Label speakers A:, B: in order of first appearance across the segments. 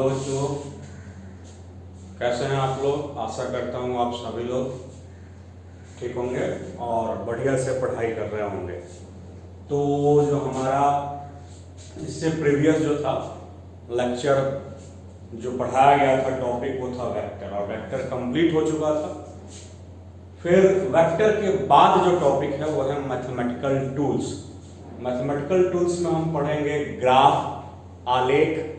A: बच्चों, कैसे हैं आप लोग। आशा करता हूँ आप सभी लोग ठीक होंगे और बढ़िया से पढ़ाई कर रहे होंगे। तो जो हमारा इससे प्रीवियस जो था लेक्चर जो पढ़ाया गया था टॉपिक वो था वेक्टर, और वेक्टर कंप्लीट हो चुका था। फिर वेक्टर के बाद जो टॉपिक है वो है मैथमेटिकल टूल्स। मैथमेटिकल टूल्स में हम पढ़ेंगे ग्राफ, आलेख,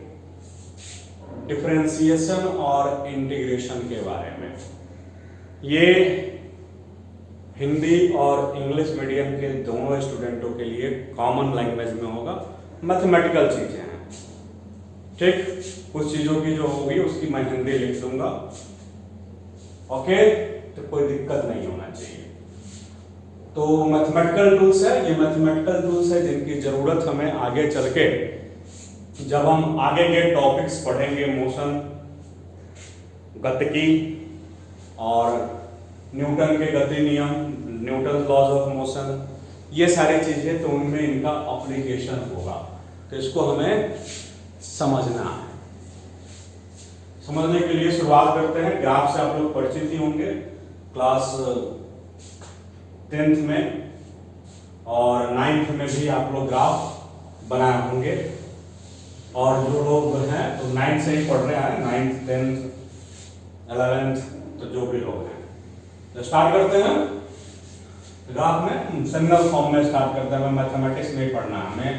A: डिफरेंशिएशन और इंटीग्रेशन के बारे में। ये हिंदी और इंग्लिश मीडियम के दोनों स्टूडेंटों के लिए कॉमन लैंग्वेज में होगा। मैथमेटिकल चीजें हैं, ठीक। कुछ चीजों की जो होगी उसकी मैं हिंदी लिख दूंगा, ओके, तो कोई दिक्कत नहीं होना चाहिए। तो मैथमेटिकल टूल्स है, ये मैथमेटिकल टूल्स है जिनकी जरूरत हमें आगे चल के जब हम आगे के टॉपिक्स पढ़ेंगे, मोशन, गतिकी और न्यूटन के गति नियम, न्यूटन लॉज ऑफ मोशन, ये सारी चीजें, तो उनमें इनका एप्लीकेशन होगा। तो इसको हमें समझना है। समझने के लिए शुरुआत करते हैं। ग्राफ से आप लोग परिचित ही होंगे क्लास 10th में और 9th में भी आप लोग ग्राफ बनाए होंगे। और जो लोग हैं तो 9th से ही पढ़ रहे हैं, 9th 10th 11th, तो जो भी लोग हैं तो स्टार्ट करते हैं। ग्राफ में सिंगल फॉर्म में स्टार्ट करते हैं। हमें मैथमेटिक्स नहीं पढ़ना, हमें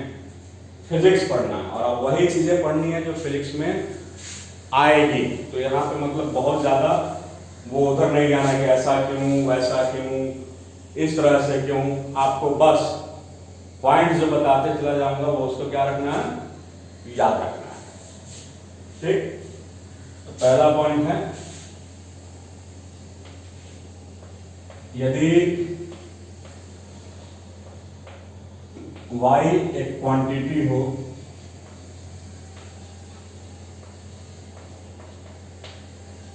A: फिजिक्स पढ़ना है और अब वही चीजें पढ़नी है जो फिजिक्स में आएगी। तो यहाँ पे मतलब बहुत ज्यादा वो उधर नहीं जाना कि ऐसा क्यों, वैसा क्यों, इस तरह से क्यों। आपको बस पॉइंट जो बताते चला जाऊंगा वो उसको क्या रखना है, याद रखना है, ठीक। तो पहला पॉइंट है, यदि y एक क्वांटिटी हो,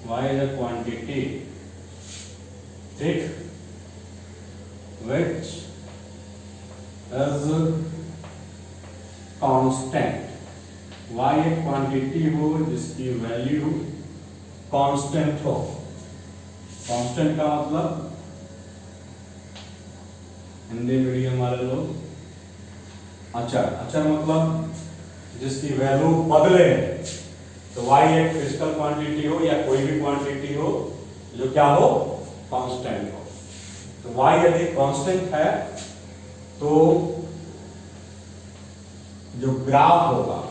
A: y is a quantity, ठीक, which is constant। y एक क्वांटिटी हो जिसकी वैल्यू कांस्टेंट हो। कांस्टेंट का मतलब हिंदी मीडियम वाले लोग अचर, अचर मतलब जिसकी वैल्यू बदले। तो y एक फिजिकल क्वांटिटी हो या कोई भी क्वांटिटी हो जो क्या हो, कांस्टेंट हो। तो y यदि कांस्टेंट है तो जो ग्राफ होगा,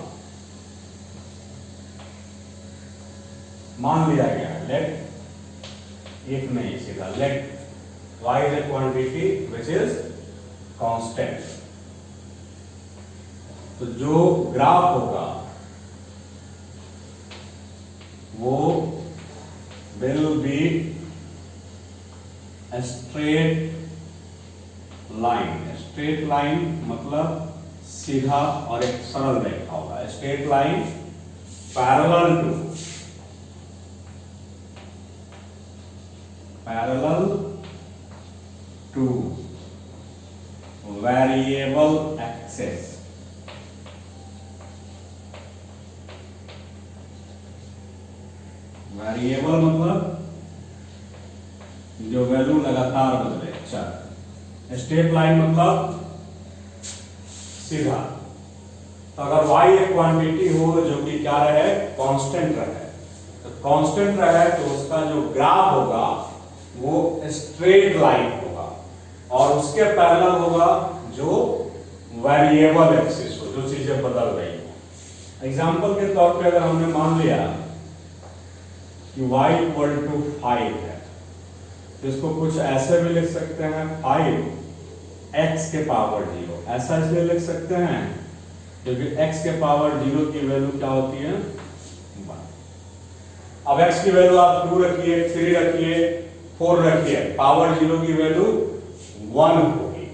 A: मान लिया गया लेट, एक नहीं सीधा late y is a quantity which is constant, तो जो ग्राफ होगा वो will be a straight line। Straight line मतलब सीधा और एक सरल रेखा होगा। Straight line parallel to variable axes. Variable मतलब जो वैल्यू लगातार बदले। अच्छा, स्ट्रेट लाइन मतलब सीधा। तो अगर y एक क्वांटिटी हो जो कि क्या रहे, कांस्टेंट रहे, तो कांस्टेंट रहे तो उसका जो ग्राफ होगा वो स्ट्रेट लाइन होगा और उसके पैरेलल होगा जो वेरिएबल एक्सिस हो, जो चीजें बदल रही हो। एग्जांपल के तौर पे अगर हमने मान लिया कि y इक्वल टू 5 है तो इसको कुछ ऐसे भी लिख सकते हैं, 5x के पावर 0। ऐसा इसलिए लिख सकते हैं क्योंकि x के पावर 0 की वैल्यू क्या होती है, 1। अब x की वैल्यू आप 2 रखिए, 3 रखिए, 4 रखिए, पावर 0 की वैल्यू 1 होगी।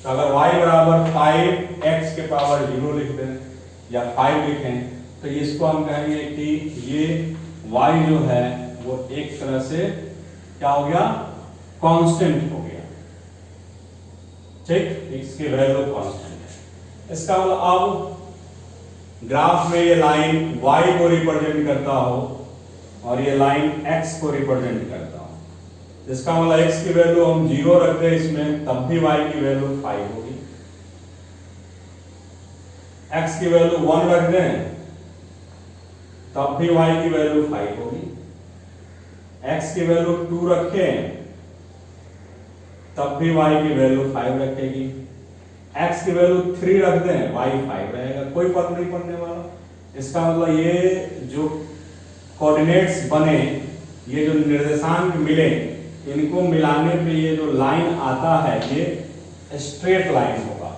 A: तो अगर y बराबर 5x के पावर 0 लिख दें या 5 लिखें तो इसको हम कहेंगे कि ये y जो है वो एक तरह से क्या हो गया, कांस्टेंट हो गया, ठीक। इसकी वैल्यू कांस्टेंट है। इसका मतलब अब ग्राफ में ये लाइन y को रिप्रेजेंट करता हो और ये लाइन x को रिप्रेजेंट करता हो, इसका मतलब x की वैल्यू हम 0 रख दें इसमें तब भी y की वैल्यू 5 होगी, x की वैल्यू 1 रख दें तब भी y की वैल्यू 5 होगी, x की वैल्यू 2 रखें तब भी y की वैल्यू 5 रखेगी, x की वैल्यू 3 रख दें y 5 रहेगा, कोई फर्क नहीं पड़ने वाला। इसका मतलब ये जो कोऑर्डिनेट्स बने, ये जो निर्देशांक मिले, इनको मिलाने पे ये जो लाइन आता है ये स्ट्रेट लाइन होगा।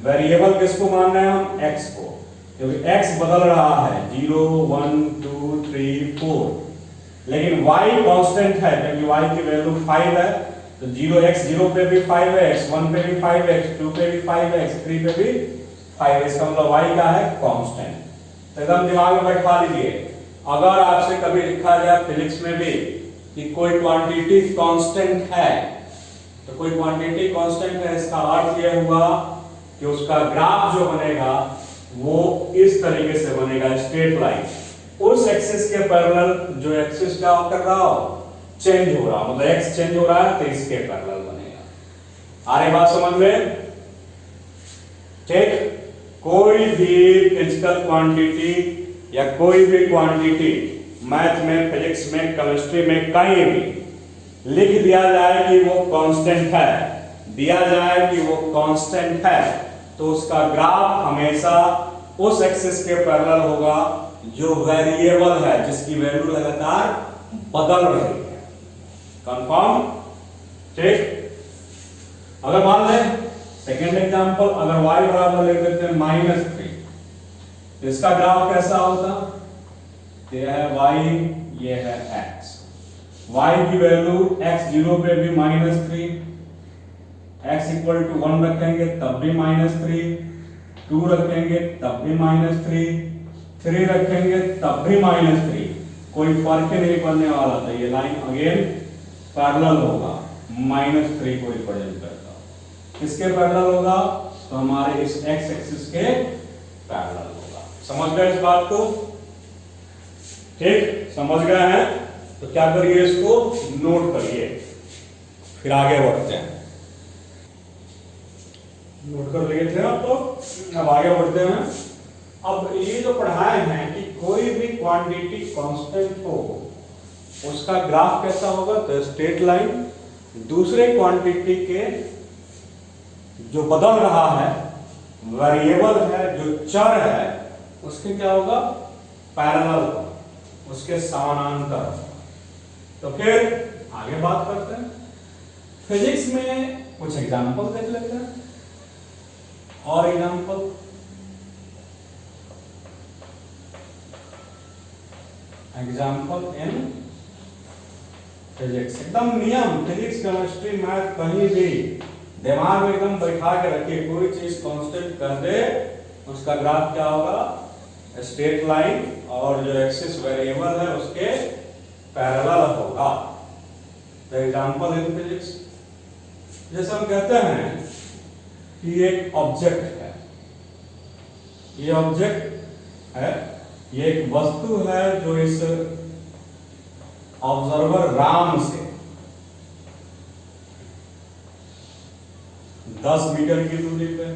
A: वेरिएबल किसको मान रहे हैं हम? x को, क्योंकि x बदल रहा है 0 1 2 3 4, लेकिन y कांस्टेंट है क्योंकि y की वैल्यू 5 है, तो 0 पे भी 5 है, x1 पे भी 5 है, x2 पे भी 5 है, x3 पे भी 5 है, इसका मतलब y क्या है? कांस्टेंट। तो एकदम दिमाग में बैठा लीजिए, अगर आपसे कभी लिखा जाए फिजिक्स में भी कि कोई क्वांटिटी कांस्टेंट है, तो कोई क्वांटिटी कांस्टेंट है, इसका अर्थ यह हुआ कि उसका ग्राफ जो बनेगा वो इस तरीके से बनेगा, स्ट्रेट लाइन, उस एक्सिस के पैरेलल जो एक्सिस क्या कर रहा हो? चेंज हो रहा, मतलब x चेंज हो रहा है तो इसके पैरेलल बनेगा। आ रही बात समझ में? ठीक, कोई भी फिजिकल क्वांटिटी या कोई भी क्वांटिटी मैथ में, फिजिक्स में, केमिस्ट्री में कहीं भी लिख दिया जाए कि वो कांस्टेंट है, दिया जाए कि वो कांस्टेंट है, तो उसका ग्राफ हमेशा उस एक्सिस के पैरेलल होगा जो वेरिएबल है, जिसकी वैल्यू लगातार बदल रही है। कंफर्म? ठीक, अगर मान लें सेकेंड एग्जांपल, अगर y बराबर ले लेते हैं -3, तो इसका ग्राफ कैसा होता? ये है y, ये है x, y की वैल्यू x 0 पे भी -3, x इक्वल टू 1 रखेंगे तब भी -3, 2 रखेंगे तब भी -3, 3 रखेंगे तब भी -3, कोई फर्क ही नहीं पड़ने वाला था। ये लाइन अगेन पैरेलल होगा, -3 को रिप्रेजेंट करता। किसके पैरेलल होगा? तो हमारे इस x एक्सिस के पैरेलल होगा। समझ गए इस बात को? ठीक, समझ गए हैं तो क्या करिए, इसको नोट करिए, फिर आगे बढ़ते हैं। नोट कर लिए थे आप तो, अब आगे बढ़ते हैं। अब ये जो पढ़ाए हैं कि कोई भी क्वांटिटी कांस्टेंट हो उसका ग्राफ कैसा होगा? तो स्ट्रेट लाइन। दूसरे क्वांटिटी के जो बदल रहा है, वेरिएबल है, जो चर है, उसके क्या होगा? पैरेलल, उसके समानांतर। तो फिर आगे बात करते हैं। फिजिक्स में कुछ एग्जांपल देख लेते हैं, और एग्जांपल इन फिजिक्स, एकदम नियम, फिजिक्स, केमिस्ट्री, मैथ, कहीं भी दिमाग में एकदम बैठा के रखिए, कोई चीज कांस्टेंट कर दे उसका ग्राफ क्या होगा? स्ट्रेट लाइन, और जो एक्सिस वेरिएबल है उसके पैरेलल होगा। तो एग्जांपल इन फिजिक्स, जैसे हम कहते हैं कि एक ऑब्जेक्ट है, ये ऑब्जेक्ट है, ये एक वस्तु है जो इस ऑब्जर्वर राम से 10 मीटर की दूरी पे,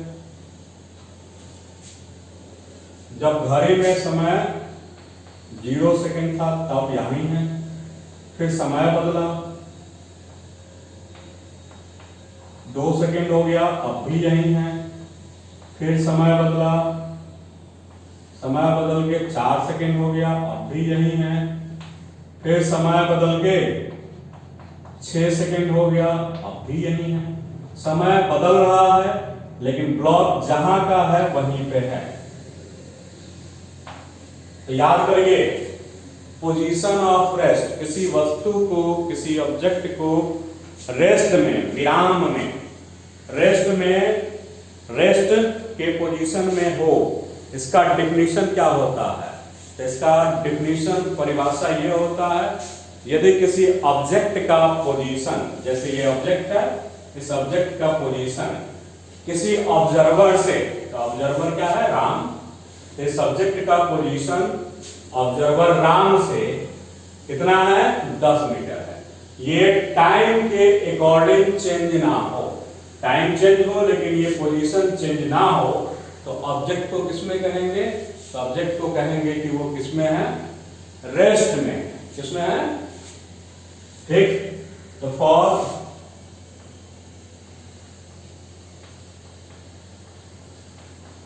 A: जब घड़ी में समय 0 सेकंड था तब यहीं है, फिर समय बदला 2 सेकंड हो गया अब भी यहीं है, फिर समय बदला, समय बदल के 4 सेकंड हो गया अब भी यहीं है, फिर समय बदल के 6 सेकंड हो गया अब भी यहीं है। समय बदल रहा है लेकिन ब्लॉक जहां का है वहीं पे है। तो याद करिए, पोजीशन ऑफ रेस्ट, किसी वस्तु को, किसी ऑब्जेक्ट को रेस्ट में, विराम में, रेस्ट के पोजीशन में हो, इसका डिफिनीशन क्या होता है? तो इसका डिफिनीशन, परिभाषा ये होता है, यदि किसी ऑब्जेक्ट का पोजीशन, जैसे ये ऑब्जेक्ट है, इस ऑब्जेक्ट का पोजीशन किसी ऑब्जर्वर से, तो ऑब्जर्वर क्या है? राम, इस सब्जेक्ट का पोजीशन ऑब्जर्वर राम से कितना है, 10 मीटर है। ये टाइम के अकॉर्डिंग चेंज ना हो, टाइम चेंज हो लेकिन ये पोजीशन चेंज ना हो, तो ऑब्जेक्ट को किसमें कहेंगे, सब्जेक्ट को कहेंगे कि वो किसमें है, रेस्ट में है। किसमें है, ठीक। तो for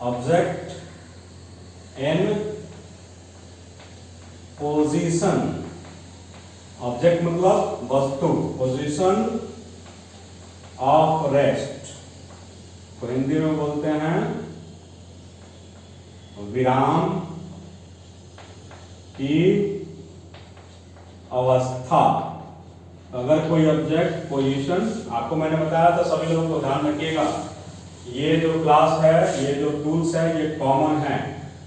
A: object in position, object मतलब वस्तु, पोजीशन ऑफ रेस्ट को हिंदी में बोलते हैं विराम की अवस्था। अगर कोई ऑब्जेक्ट पोजीशन, आपको मैंने बताया था, सभी लोगों को ध्यान रखिएगा, ये जो क्लास है, ये जो टूल्स है, ये कॉमन है,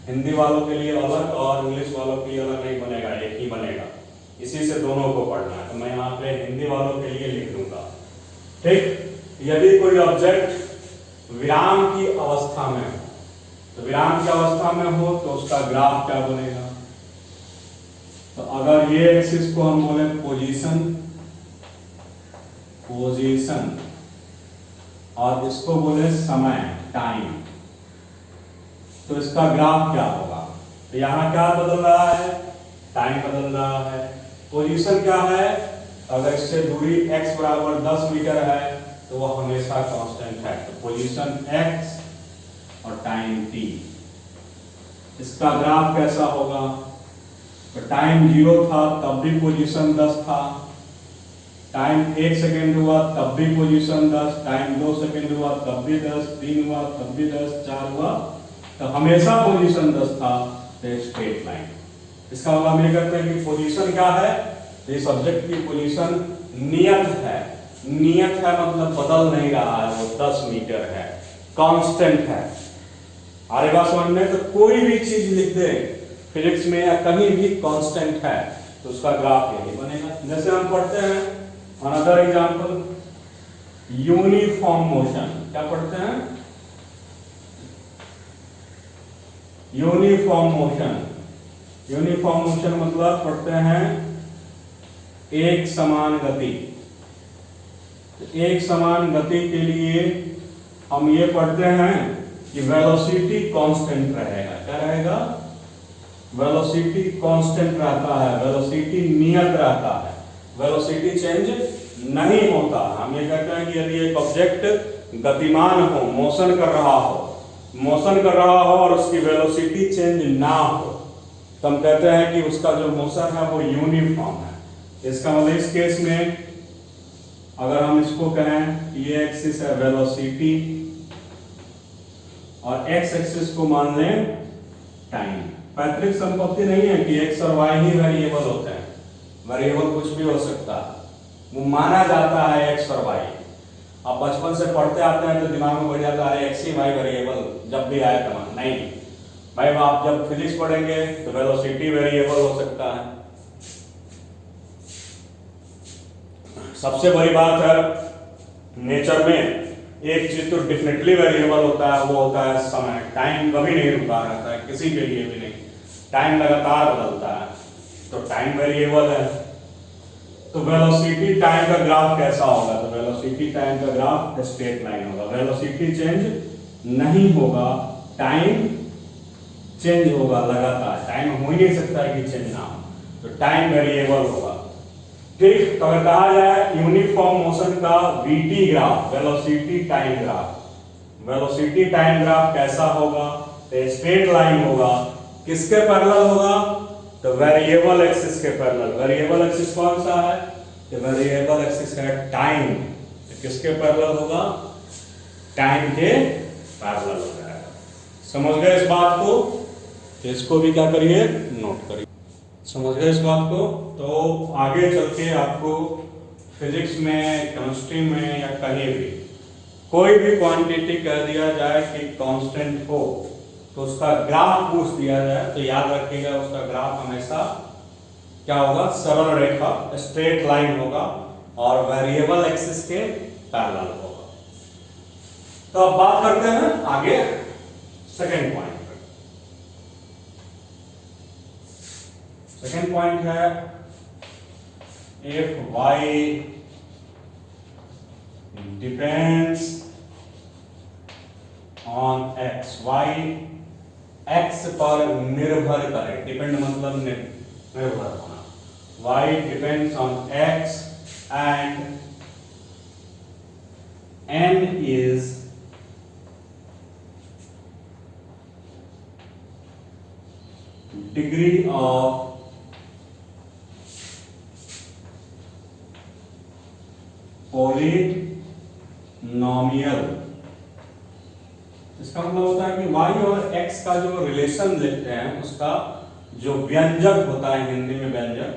A: हिंदी वालों के लिए अलग और इंग्लिश वालों के लिए अलग नहीं बनेगा, एक ही बनेगा। इसी से दोनों को पढ़ना है, तो मैं यहाँ पे हिंदी वालों के लिए लिख दूंगा, ठीक। यदि कोई ऑब्जेक्ट विराम की अवस्था में हो, तो विराम की अवस्था में हो तो उसका ग्राफ क्या बनेगा। तो अगर ये एक्सिस को हम बोले पोजीशन, पोजीशन, और इसको बोले समय, टाइम, तो इसका ग्राफ क्या होगा। तो यहां क्या बदल रहा है, टाइम बदल रहा है। पोजीशन क्या है, अगर इससे दूरी x बराबर 10 मीटर है तो वो हमेशा कांस्टेंट है, तो पोजीशन x और टाइम t। इसका ग्राफ कैसा होगा, तो टाइम 0 था तब भी पोजीशन 10 था, टाइम 1 सेकेंड हुआ तब भी पोजीशन 10, टाइम 2 सेकेंड हुआ तब भी 10, 3 हुआ तब भी 10, 4 हुआ तो हमेशा पोजीशन 10 था। स्ट्रेट लाइन, इसका मतलब हम ये कहते हैं कि पोजीशन क्या है, इस ऑब्जेक्ट की पोजीशन नियत है। नियत है मतलब बदल नहीं रहा है, वो 10 मीटर है, कांस्टेंट है। आगे बात समझ में, तो कोई भी चीज लिख दे फिजिक्स में या कहीं भी कांस्टेंट है तो उसका ग्राफ यही बनेगा। जैसे हम पढ़ते हैं अनदर एग्जांपल, यूनिफॉर्म मोशन, क्या पढ़ते हैं, यूनिफॉर्म मोशन। यूनिफॉर्म मोशन मतलब पढ़ते हैं एक समान गति। एक समान गति के लिए हम ये पढ़ते हैं कि वेलोसिटी कांस्टेंट रहेगा। क्या रहेगा, वेलोसिटी कांस्टेंट रहता है, वेलोसिटी नियत रहता है, वेलोसिटी चेंज नहीं होता। हम ये कहते हैं कि यदि एक ऑब्जेक्ट गतिमान हो, मोशन कर रहा हो, मोशन कर रहा हो और उसकी वेलोसिटी चेंज ना हो, तो हम कहते हैं कि उसका जो मोशन है वो यूनिफॉर्म है। इसका मतलब इस केस में अगर हम इसको कहें ये एक्सिस है वेलोसिटी और एक्स एक्सिस को मान लें टाइम। पैतृक संपत्ति नहीं है कि एक्स और वाई ही वेरिएबल होते हैं, वेरिएबल कुछ भी हो सकता है, वो माना जाता है एक्स और वाई। आप बचपन से पढ़ते आते हैं तो दिमाग में बढ़ जाता है एक्स ही वाई वेरिएबल, जब भी आए तमाम नहीं भाई। आप जब फिजिक्स पढ़ेंगे तो वेलोसिटी वेरिएबल हो सकता है। सबसे बड़ी बात है नेचर में एक चीज तो डेफिनेटली वेरिएबल होता है, वो होता है समय। टाइम कभी नहीं रुका रहता है, किसी के लिए भी नहीं, टाइम लगातार बदलता है, तो टाइम वेरिएबल है। तो वेलोसिटी टाइम का ग्राफ कैसा होगा, तो वेलोसिटी टाइम का ग्राफ स्ट्रेट लाइन होगा। वेलोसिटी चेंज नहीं होगा, टाइम चेंज होगा लगातार। टाइम हो ही नहीं सकता है कि चेंज ना हो, तो टाइम वेरिएबल होगा, ठीक। तो अगर कहा जाए यूनिफॉर्म मोशन का VT graph, velocity time graph, velocity time graph कैसा होगा, तो स्ट्रेट लाइन होगा। किसके पैरेलल होगा, तो वेरिएबल एक्सिस के पैरेलल। वेरिएबल एक्सिस कौन सा है, तो वेरिएबल एक्सिस है टाइम, तो किसके पैरेलल होगा, टाइम के पैरेलल हो जाएगा। समझ गए इस बात को, तो इसको भी क्या करिए, नोट करिए। समझ गए इस बात को, तो आगे चल के आपको फिजिक्स में, केमिस्ट्री में या कहीं भी कोई भी क्वांटिटी कह दिया जाए कि कांस्टेंट हो, तो उसका ग्राफ पूछ दिया जाए तो याद रखिएगा उसका ग्राफ हमेशा क्या होगा, सरल रेखा, स्ट्रेट लाइन होगा और वेरिएबल एक्सिस के पैरेलल होगा। तो अब बात करते हैं आगे सेकेंड पॉइंट पर। सेकेंड पॉइंट है if y depends on x, y x पर निर्भर करे, डिपेंड मतलब निर्भर होना, y depends on x and n is degree of polynomial। इसका मतलब होता है कि y और x का जो रिलेशन लिखते हैं उसका जो व्यंजक होता है हिंदी में व्यंजक,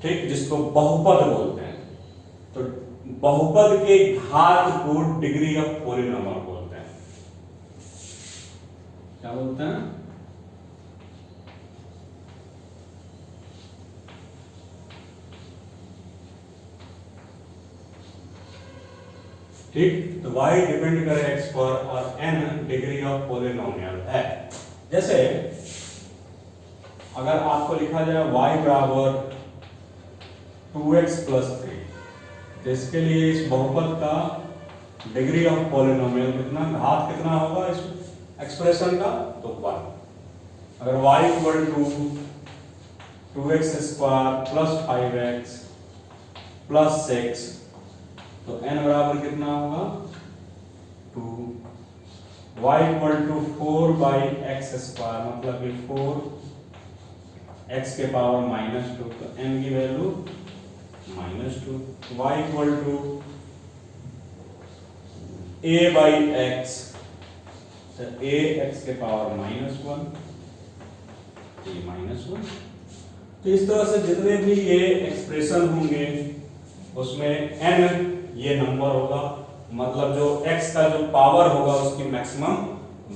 A: ठीक, जिसको बहुपद बोलते हैं, तो बहुपद के घात को डिग्री ऑफ पॉलिनॉमियल बोलते हैं। क्या बोलते हैं? ठीक, तो y डिपेंड करे x पर और n डिग्री ऑफ पॉलिनॉमियल है। जैसे अगर आपको लिखा जाए y बराबर 2x प्लस 3, तो इसके लिए इस बहुपद का डिग्री ऑफ पॉलिनॉमियल कितना, घात कितना होगा इस एक्सप्रेशन का, तो 1। अगर y equal to 2x square plus 5x plus 6, तो n बराबर कितना होगा 2। y equal to 4 by x square, मतलब कि 4 x के पावर -2, तो n की value -2। y equal to a by x, तो a x के पावर -1, a -1। तो इस तरह से जितने भी ये एक्सप्रेशन होंगे उसमें n ये नंबर होगा, मतलब जो x का जो पावर होगा उसकी मैक्सिमम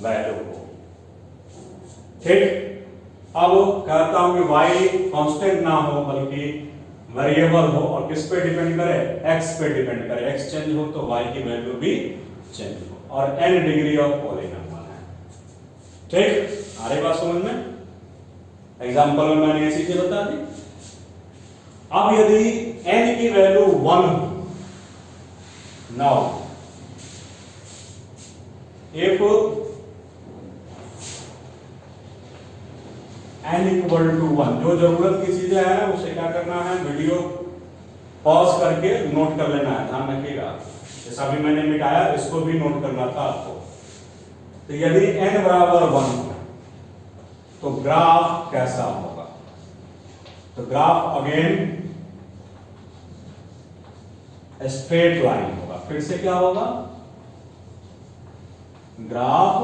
A: वैल्यू होगी। ठीक, अब कहता हूं कि y कांस्टेंट ना हो बल्कि वेरिएबल हो, और किस पे डिपेंड करे, x पे डिपेंड करे, x चेंज हो तो y की वैल्यू भी चेंज हो, और n डिग्री ऑफ पॉलिनॉमियल है। ठीक, आ रही बात समझ में? एग्जांपल में मैंने ये चीजें बता दी। अब यदि n की वैल्यू 1 हो, now if n equal to 1, जो जरूरत की चीजें हैं उसे क्या करना है, वीडियो पॉज करके नोट कर लेना है, ध्यान रखिएगा। जैसा भी मैंने मिटाया इसको भी नोट करना था आपको। तो यदि n बराबर 1 हो तो ग्राफ कैसा होगा, तो ग्राफ अगेन स्ट्रेट लाइन होगा। फिर से क्या होगा, ग्राफ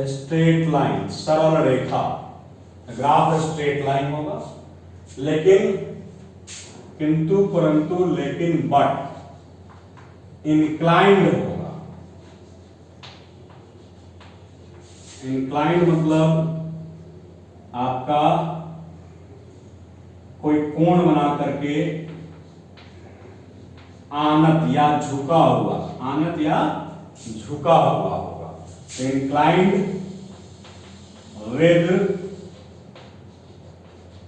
A: स्ट्रेट लाइन, सरल रेखा, ग्राफ स्ट्रेट लाइन होगा, लेकिन किंतु परंतु लेकिन बट इंक्लाइंड होगा। इंक्लाइंड मतलब आपका कोई कोण बना करके आनत या झुका हुआ, आनत या झुका हुआ होगा। Inclined with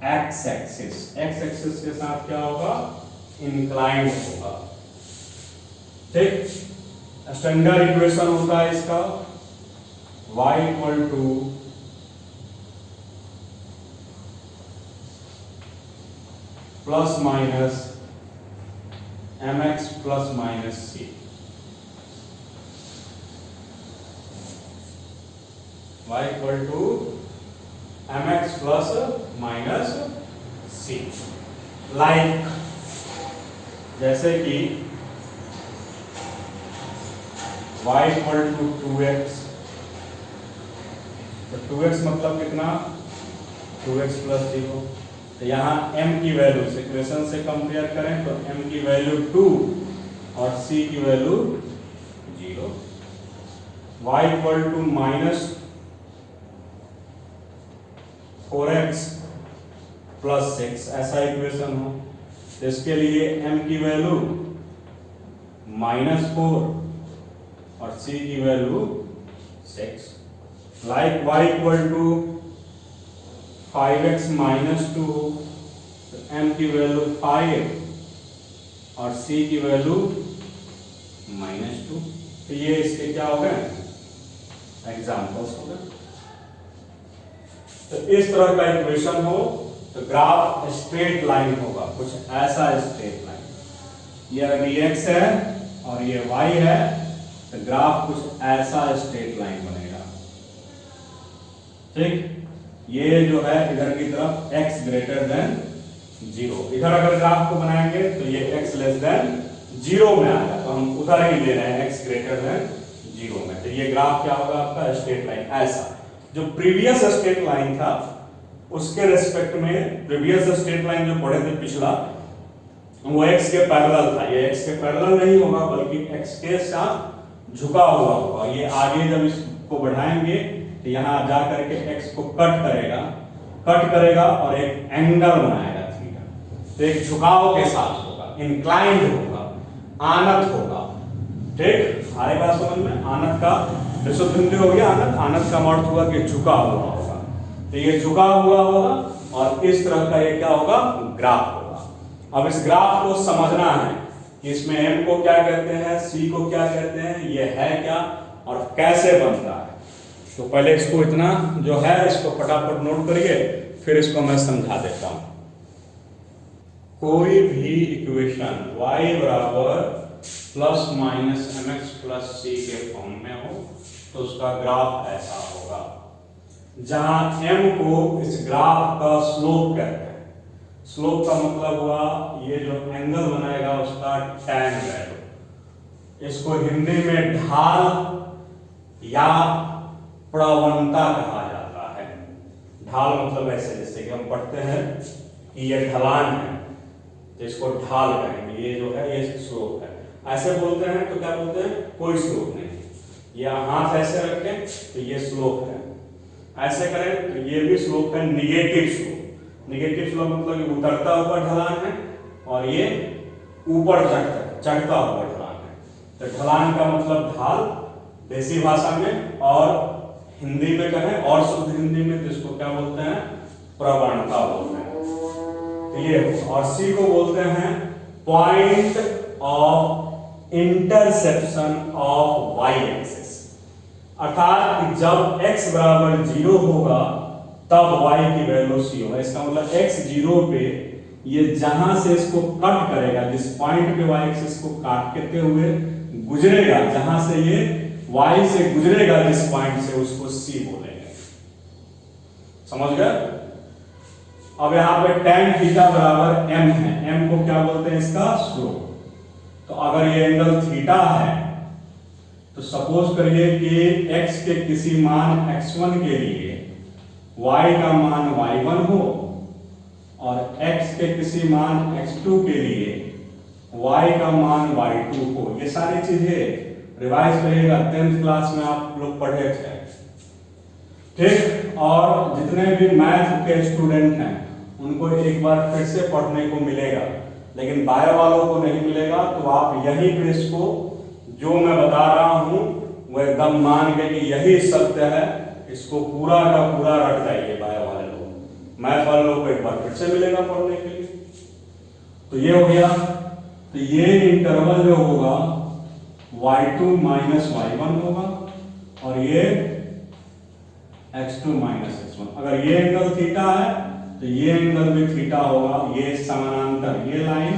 A: x axis, x axis के साथ क्या होगा, इंक्लाइंड होगा। ठीक, स्टैंडर्ड इक्वेशन होता है इसका y equal to plus minus mx plus minus c। y equal to mx plus minus c। Like जैसे कि y इक्वल टू 2x, तो 2x मतलब कितना, 2x प्लस 0। तो यहाँ m की वैल्यू इक्वेशन से कंपेयर करें तो m की वैल्यू 2 और c की value 0। y equal to minus 4x plus 6, ऐसा इक्वेशन हो तो इसके लिए m की वैल्यू -4 और c की value 6। Like y equal to 5x minus 2 तो m की वैल्यू 5 और c की वैल्यू -2। तो ये इसके क्या हो गए एग्जाम्पल्स हो गए। तो इस तरह का इक्वेशन हो तो ग्राफ स्ट्रेट लाइन होगा, कुछ ऐसा स्ट्रेट लाइन। ये अगर x है और ये y है तो ग्राफ कुछ ऐसा स्ट्रेट लाइन बनेगा। ठीक, ये जो है इधर की तरफ x ग्रेटर देन 0, इधर अगर ग्राफ को बनाएंगे तो ये x लेस देन 0 में आएगा, तो हम उधर ही ले रहे हैं x ग्रेटर देन 0 में। तो ये ग्राफ क्या होगा आपका स्ट्रेट लाइन ऐसा। जो प्रीवियस स्ट्रेट लाइन था उसके रेस्पेक्ट में, प्रीवियस स्ट्रेट लाइन जो पढ़े थे पिछला, वो x के पैरेलल था। ये x के पैरेलल नहीं होगा बल्कि x के साथ झुका हुआ होगा। ये आगे जब इसको बढ़ाएंगे तो यहाँ जा करके x को कट करेगा और एक एंगल बनाएगा थीटा। तो एक झुकाव के साथ होगा, इंक्लाइंड होगा, आनत होगा। ठीक, आए बात समझ में? आनत का विशुद्ध हिंदी हो गया आनत का अर्थ हुआ कि झुका हुआ होगा। तो ये झुका हुआ होगा और इस तरह का ये क्या होगा ग्राफ होगा। अब इस ग्राफ को समझना है कि इसमें m को क्या कहते हैं, c को क्या कहते हैं, ये है क्या और कैसे बनता है। तो पहले इसको इतना जो है इसको फटाफट नोट करिए, फिर इसको मैं समझा देता हूं। कोई भी इक्वेशन y बराबर plus minus mx plus c के फॉर्म में हो तो उसका ग्राफ ऐसा होगा, जहां m को इस ग्राफ का स्लोप कहते हैं। स्लोप का मतलब हुआ ये जो एंगल बनाएगा उसका tan वैल्यू। इसको हिंदी में ढाल या प्रवणता कहा जाता है। ढाल मतलब ऐसे जैसे कि हम पढ़ते हैं कि ये ढलान है तो इसको ढाल कहेंगे, ये जो है ये स्लोप है। ऐसे बोलते हैं तो क्या बोलते हैं, कोई स्लोप नहीं। या हाथ ऐसे रखें तो ये स्लोप है, ऐसे करें तो ये भी स्लोप है, निगेटिव स्लोप। निगेटिव स्लोप मतलब कि उतरता हुआ ढलान है और ये ऊपर चढ़ता हुआ ढलान है। तो ढलान का मतलब ढाल देसी भाषा में, और हिंदी में कहें और शुद्ध हिंदी में तो इसको क्या बोलते हैं, प्रवणता बोलते हैं। तो ये और सी को बोलते हैं point of interception of Y axis. अर्थात जब x बराबर 0 होगा तब y की वैल्यू c होगा। इसका मतलब x 0 पे ये जहां से इसको कट करेगा, जिस पॉइंट पे y एक्सिस को काटते हुए गुजरेगा, जहां से ये y से गुजरेगा जिस पॉइंट से, उसको c बोलेंगे। समझ गए? अब यहाँ पे tan थीटा बराबर m है, m को क्या बोलते हैं, इसका स्लोप। तो अगर ये एंगल थीटा है तो सपोज करिए कि x के किसी मान x1 के लिए y का मान y1 हो और x के किसी मान x2 के लिए y का मान y2 हो। ये सारी चीजें रिवाइज करिएगा, 10th क्लास में आप लोग पढ़े थे। ठीक, और जितने भी मैथ के स्टूडेंट हैं उनको एक बार फिर से पढ़ने को मिलेगा, लेकिन बायो वालों को नहीं मिलेगा। तो आप यहीं पे इसको जो मैं बता रहा हूं वो एकदम मान के कि यही सत्य है, इसको पूरा का पूरा रट जाइए। बायो वाले लोग, मैथ वाले लोग को एक बार फिर से मिलेगा पढ़ने के लिए। तो ये हो गया। तो ये इंटरवल जो होगा y2 माइनस y1 होगा और ये x2 माइनस x1। अगर ये एंगल थीटा है तो ये एंगल भी थीटा होगा। ये समानांतर, ये लाइन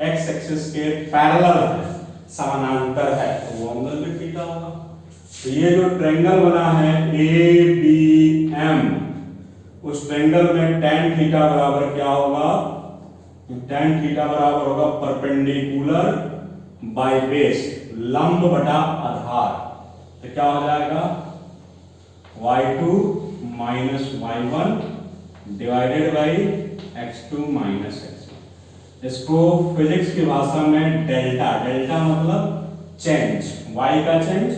A: x एक्सिस के पैरेलल है, समानांतर है, तो वो एंगल भी थीटा होगा। तो ये जो ट्रायंगल बना है ABM, उस ट्रायंगल में tan थीटा बराबर क्या होगा, tan थीटा बराबर होगा परपेंडिकुलर बाय बेस, लंब बटा आधार। तो क्या हो जाएगा y2 minus y1 divided by x2 minus x1। इसको फिजिक्स की भाषा में डेल्टा, डेल्टा मतलब चेंज, y का चेंज,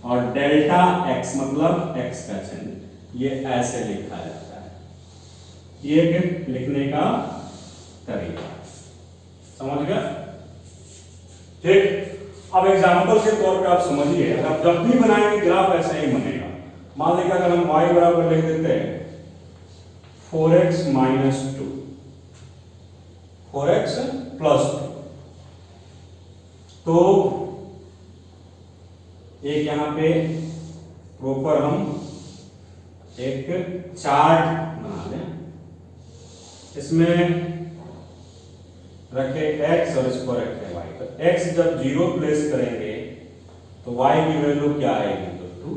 A: और डेल्टा x मतलब x का चेंज। ये ऐसे लिखा जाता है, ये लिखने का तरीका। समझ गए? ठीक, अब एग्जांपल के तौर पे आप समझिए। अगर जब भी बनाएंगे ग्राफ ऐसा ही बनेगा। मान लीजिए अगर हम y बराबर लिख देते हैं 4x माइनस 2, 4x प्लस 2। तो एक यहां पे प्रॉपर हम एक चार्ट बना लें, इसमें रखे x और इसको रखे y। तो x जब 0 प्लेस करेंगे तो y की वैल्यू क्या आएगी, तो 2।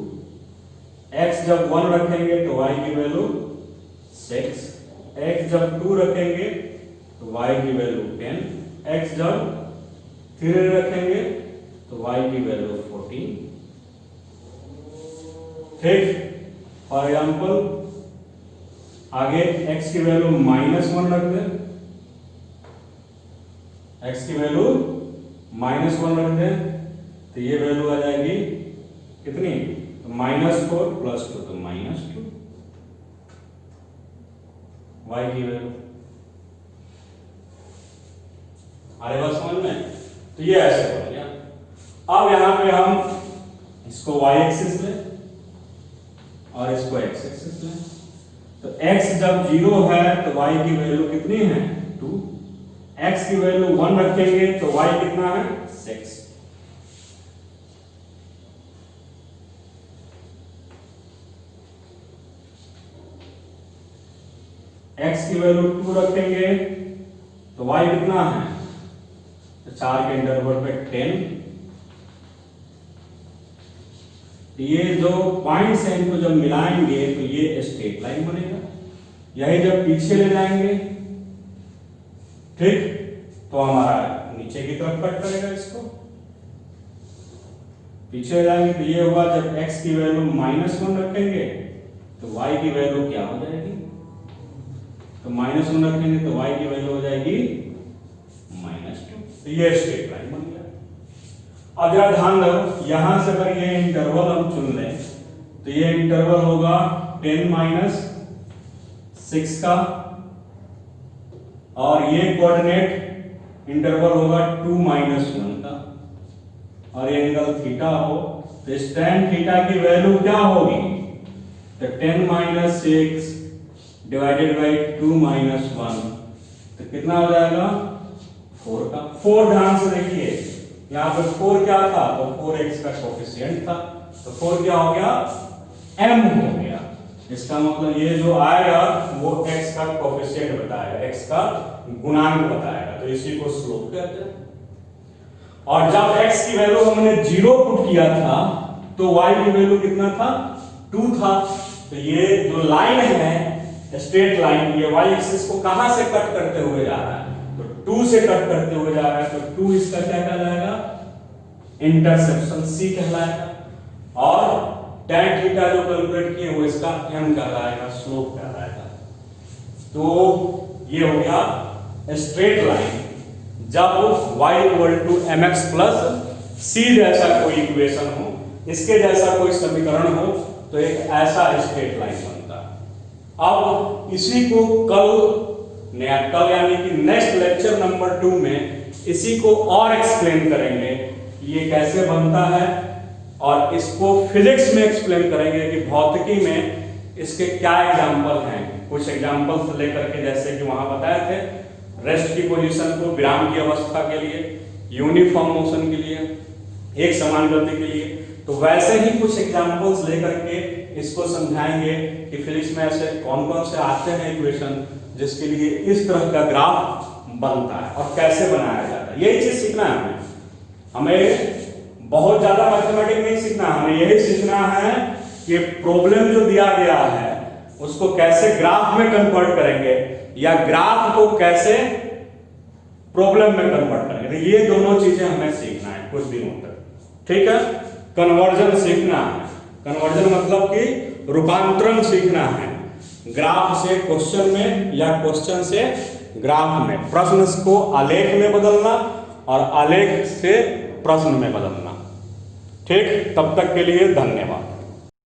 A: x जब 1 रखेंगे तो y की वैल्यू 6। x जब 2 रखेंगे तो y की वैल्यू 10। x जब 3 रखेंगे तो y की वैल्यू 14। ठीक, फॉर एग्जाम्पल आगे x की वैल्यू -1 रख दें, x की वैल्यू -1 रख दें तो ये वैल्यू आ जाएगी कितनी, तो -4 प्लस 2 तो -2 y की वैल्यू। आगे बात समझ में? तो ये ऐसे हो गया। अब यहां पे हम इसको y एक्सिस लें और इसको x एक्सिस लें। तो x जब 0 है तो y की वैल्यू कितनी है, 2। x की वैल्यू 1 रखेंगे तो y कितना है, 6। x की वैल्यू 2 रखेंगे तो y कितना है, तो 4 के इंटरवल पे 10। ये जो पॉइंट्स हैं इनको जब मिलाएंगे तो ये स्ट्रेट लाइन बनेगा। यही जब पीछे ले जाएंगे, ठीक, तो हमारा नीचे की तरफ कट करेगा। इसको पीछे ले जाएंगे तो ये हुआ, जब x की वैल्यू -1 रखेंगे तो y की वैल्यू क्या हो जाएगी, तो -1 रखेंगे तो y की वैल्यू हो जाएगी -2। तो ये स्ट्रेट लाइन बन गया। अब जरा ध्यान दो, यहां से अगर ये इंटरवल हम चुन लें तो ये इंटरवल होगा 10 - 6 का, और ये कोऑर्डिनेट इंटरवल होगा 2 - 1 का, और ये एंगल थीटा हो तो इस tan थीटा की वैल्यू क्या होगी, तो 10 - 6 डिवाइडेड बाई 2 - 1 तो कितना हो जाएगा, 4 का। 4 ध्यान से देखिए, यहाँ पे 4 क्या था, तो 4x का कोफिशिएंट था, तो 4 क्या हो गया, m हो गया। इसका मतलब ये जो आएगा वो x का कोफिशिएंट बताएगा, x का गुणांक बताएगा, तो इसी को स्लोप कहते हैं। और जब x की वैल्यू हमने 0 पुट किया था तो y की वैल्यू कितना था, 2 था। तो ये जो लाइन है स्ट्रेट लाइन, ये y एक्सिस को कहां से कट करते हुए जा रहा है, तो 2 से कट करते हुए जा रहा है। तो 2 इसका क्या कहलाएगा, इंटरसेप्शन c कहलाएगा, और tan थीटा जो कैलकुलेट किए वो इसका m कहलाएगा, स्लोप कहलाएगा। तो ये हो गया स्ट्रेट लाइन जब y = mx + c जैसा कोई इक्वेशन हो, इसके जैसा कोई समीकरण हो, तो एक ऐसा स्ट्रेट लाइन बनता है। अब इसी को कल यानी कि नेक्स्ट लेक्चर नंबर 2 में इसी को और एक्सप्लेन करेंगे ये कैसे बनता है, और इसको फिजिक्स में एक्सप्लेन करेंगे कि भौतिकी में इसके क्या एग्जाम्पल हैं। कुछ एग्जाम्पल्स लेकर के, जैसे कि वहां बताए थे रेस्ट की पोजीशन को विराम की अवस्था के लिए, यूनिफॉर्म मोशन के लिए, एक समान गति के लिए, तो वैसे ही कुछ एग्जाम्पल्स लेकर के इसको समझाएंगे कि फिजिक्स में ऐसे कौन कौन से आते हैं इक्वेशन जिसके लिए इस तरह का ग्राफ बनता है और कैसे बनाया जाता है। यही चीज सीखना है हमें बहुत ज्यादा मैथमेटिक्स नहीं सीखना, हमें यही सीखना है कि प्रॉब्लम जो दिया गया है उसको कैसे ग्राफ में कन्वर्ट करेंगे, या ग्राफ को कैसे प्रॉब्लम में कन्वर्ट करेंगे। तो ये दोनों चीजें हमें सीखना है कुछ दिनों तक, ठीक है। कन्वर्जन सीखना है, कन्वर्जन मतलब कि रूपांतरण सीखना है, ग्राफ से क्वेश्चन में या क्वेश्चन से ग्राफ में, प्रश्न को आलेख में बदलना और आलेख से प्रश्न में बदलना। ठीक, तब तक के लिए धन्यवाद।